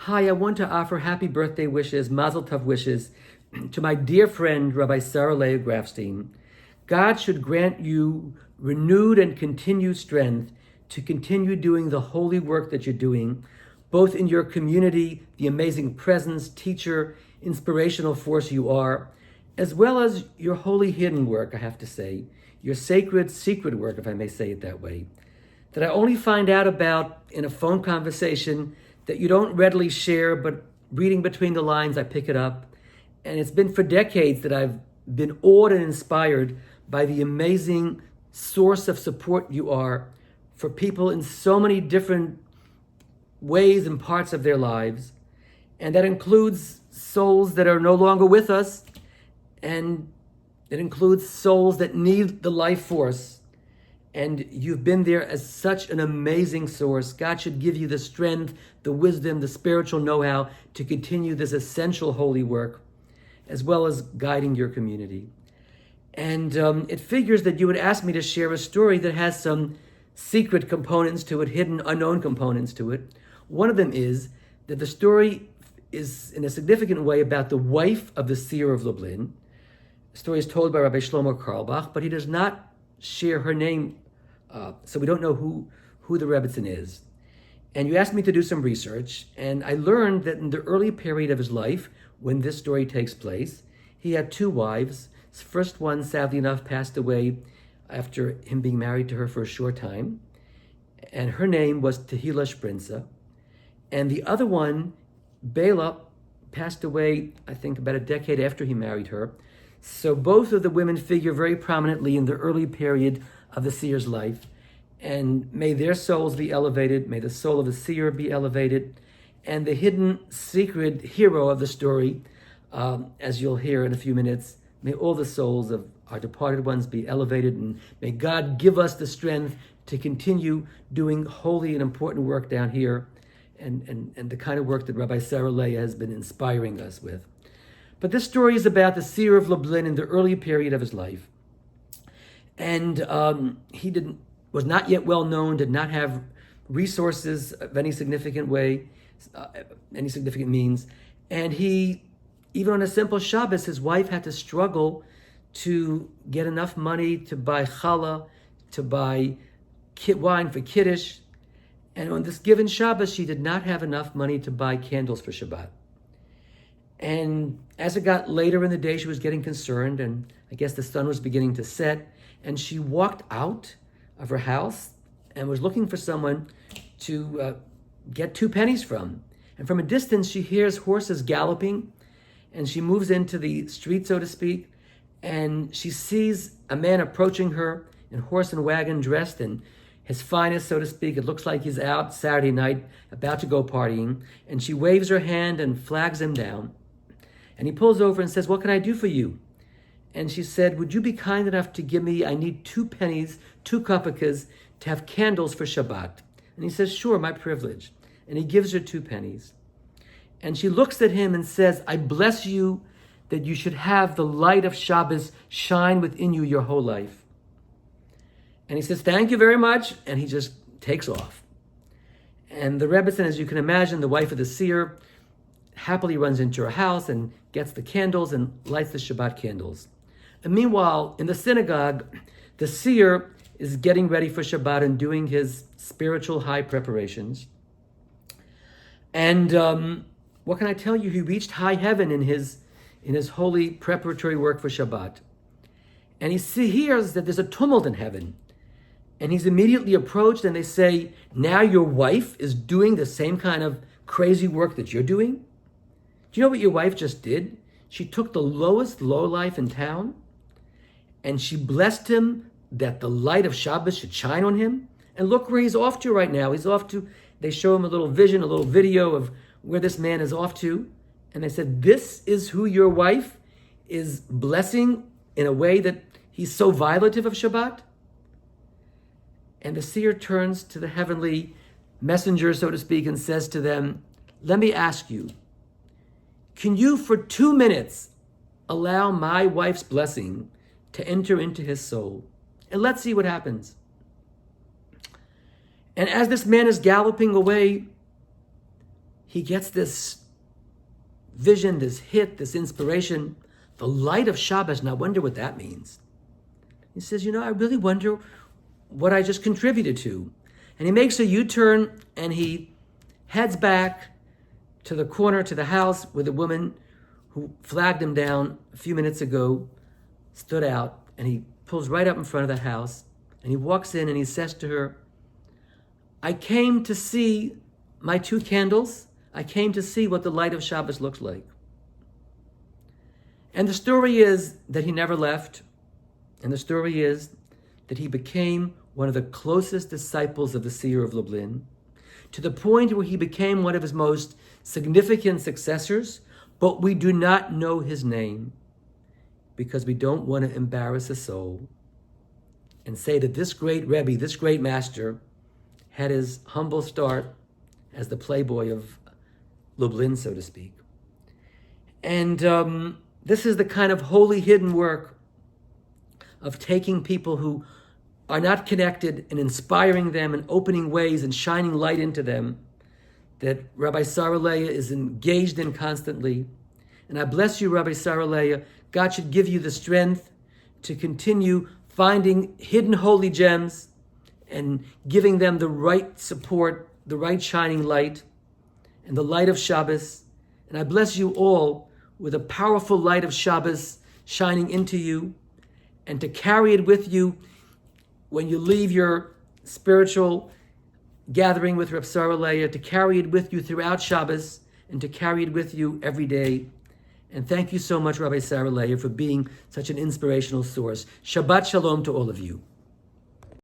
Hi, I want to offer happy birthday wishes, Mazel Tov wishes, to my dear friend, Rabbi Sarah Leah Grafstein. God should grant you renewed and continued strength to continue doing the holy work that you're doing, both in your community, the amazing presence, teacher, inspirational force you are, as well as your holy hidden work, I have to say, your sacred secret work, if I may say it that way, that I only find out about in a phone conversation that you don't readily share, but reading between the lines, I pick it up. And it's been for decades that I've been awed and inspired by the amazing source of support you are for people in so many different ways and parts of their lives. And that includes souls that are no longer with us, and it includes souls that need the life force. And you've been there as such an amazing source. God should give you the strength, the wisdom, the spiritual know-how to continue this essential holy work, as well as guiding your community. And it figures that you would ask me to share a story that has some secret components to it, hidden, unknown components to it. One of them is that the story is in a significant way about the wife of the Seer of Lublin. The story is told by Rabbi Shlomo Carlebach, but he does not share her name, so we don't know who the Rebbetzin is. And you asked me to do some research, and I learned that in the early period of his life, when this story takes place, he had two wives. His first one, sadly enough, passed away after him being married to her for a short time, and her name was Tehila Shprinza. And the other one, Bela, passed away, I think, about a decade after he married her. So both of the women figure very prominently in the early period of the seer's life. And may their souls be elevated, may the soul of the seer be elevated, and the hidden secret hero of the story, as you'll hear in a few minutes, may all the souls of our departed ones be elevated, and may God give us the strength to continue doing holy and important work down here, and the kind of work that Rabbi Sarah Leah has been inspiring us with. But this story is about the Seer of Lublin in the early period of his life. And he was not yet well known, did not have resources of any significant way, any significant means. And he, even on a simple Shabbos, his wife had to struggle to get enough money to buy challah, to buy wine for Kiddush. And on this given Shabbos, she did not have enough money to buy candles for Shabbat. And as it got later in the day, she was getting concerned, and I guess the sun was beginning to set, and she walked out of her house and was looking for someone to get 2 pennies from. And from a distance, she hears horses galloping, and she moves into the street, so to speak, and she sees a man approaching her in horse and wagon, dressed in his finest, so to speak. It looks like he's out Saturday night, about to go partying, and she waves her hand and flags him down. And he pulls over and says, "What can I do for you?" And she said, "Would you be kind enough to give me, I need 2 pennies, 2 kopikas, to have candles for Shabbat." And he says, "Sure, my privilege." And he gives her 2 pennies. And she looks at him and says, "I bless you that you should have the light of Shabbos shine within you your whole life." And he says, "Thank you very much." And he just takes off. And the Rebbetzin, as you can imagine, the wife of the seer, happily runs into her house and gets the candles and lights the Shabbat candles. And meanwhile, in the synagogue, the seer is getting ready for Shabbat and doing his spiritual high preparations. And what can I tell you? He reached high heaven in his holy preparatory work for Shabbat. And he hears that there's a tumult in heaven. And he's immediately approached, and they say, "Now your wife is doing the same kind of crazy work that you're doing? Do you know what your wife just did? She took the lowest lowlife in town, and she blessed him that the light of Shabbos should shine on him. And look where he's off to right now. He's off to," they show him a little vision, a little video of where this man is off to. And they said, "This is who your wife is blessing in a way that he's so violative of Shabbat?" And the seer turns to the heavenly messenger, so to speak, and says to them, "Let me ask you, can you for 2 minutes allow my wife's blessing to enter into his soul? And let's see what happens." And as this man is galloping away, he gets this vision, this hit, this inspiration, the light of Shabbat, and I wonder what that means. He says, I really wonder what I just contributed to. And he makes a U-turn and he heads back to the corner, to the house where the woman who flagged him down a few minutes ago stood out, and he pulls right up in front of the house and he walks in and he says to her, I came to see my 2 candles. I came to see what the light of Shabbos looks like. And the story is that he never left. And the story is that he became one of the closest disciples of the Seer of Lublin, to the point where he became one of his most significant successors, but we do not know his name because we don't want to embarrass a soul and say that this great Rebbe, this great master, had his humble start as the playboy of Lublin, so to speak. And this is the kind of holy hidden work of taking people who are not connected and inspiring them and opening ways and shining light into them that Rabbi Saraleya is engaged in constantly. And I bless you, Rabbi Saraleya. God should give you the strength to continue finding hidden holy gems and giving them the right support, the right shining light, and the light of Shabbos. And I bless you all with a powerful light of Shabbos shining into you, and to carry it with you when you leave your spiritual gathering with Reb Saraleya, to carry it with you throughout Shabbos, and to carry it with you every day. And thank you so much, Rabbi Saraleya, for being such an inspirational source. Shabbat Shalom to all of you.